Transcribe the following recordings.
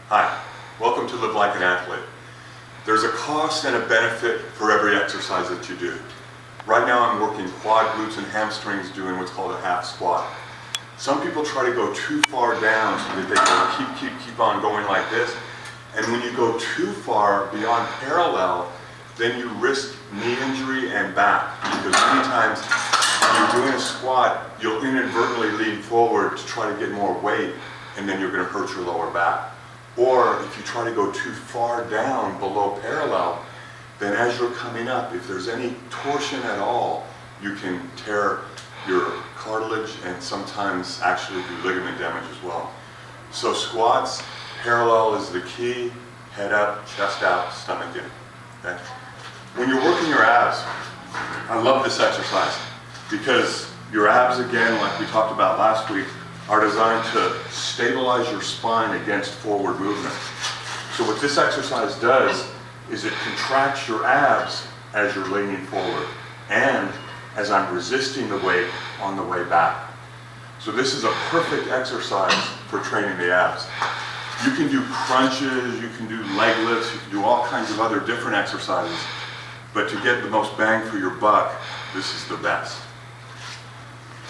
Hi, welcome to Live Like an Athlete. There's a cost and a benefit for every exercise that you do. Right now I'm working quad, glutes, and hamstrings doing what's called a half squat. Some people try to go too far down so that they can keep on going like this. And when you go too far beyond parallel, then you risk knee injury and back. Because many times when you're doing a squat, you'll inadvertently lean forward to try to get more weight, and then you're going to hurt your lower back. Or if you try to go too far down below parallel, then as you're coming up, if there's any torsion at all, you can tear your cartilage and sometimes actually do ligament damage as well. So squats, parallel is the key, head up, chest out, stomach in. Okay? When you're working your abs, I love this exercise because your abs, again, like we talked about last week, are designed to stabilize your spine against forward movement. So what this exercise does is it contracts your abs as you're leaning forward and as I'm resisting the weight on the way back. So this is a perfect exercise for training the abs. You can do crunches, you can do leg lifts, you can do all kinds of other different exercises, but to get the most bang for your buck, this is the best.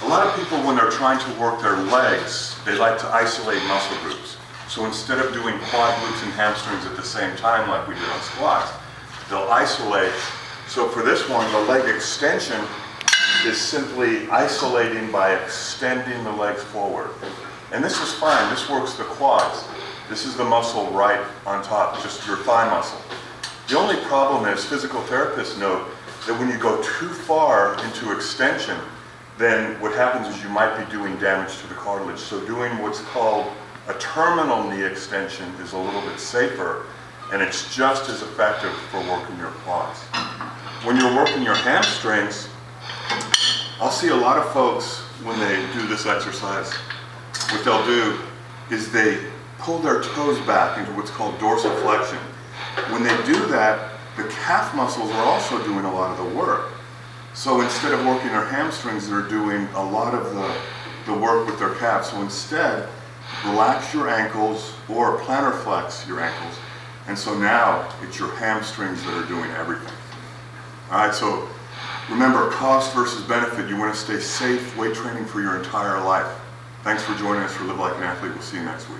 A lot of people, when they're trying to work their legs, they like to isolate muscle groups. So instead of doing quad, glutes, and hamstrings at the same time like we did on squats, they'll isolate. So for this one, the leg extension is simply isolating by extending the legs forward. And this is fine, this works the quads. This is the muscle right on top, just your thigh muscle. The only problem is physical therapists note that when you go too far into extension, then what happens is you might be doing damage to the cartilage. So doing what's called a terminal knee extension is a little bit safer, and it's just as effective for working your quads. When you're working your hamstrings, I'll see a lot of folks when they do this exercise, what they'll do is they pull their toes back into what's called dorsiflexion. When they do that, the calf muscles are also doing a lot of the work. So instead of working their hamstrings, they're doing a lot of the work with their calves. So instead, relax your ankles or plantar flex your ankles. And so now it's your hamstrings that are doing everything. All right, so remember, cost versus benefit. You want to stay safe weight training for your entire life. Thanks for joining us for Live Like an Athlete. We'll see you next week.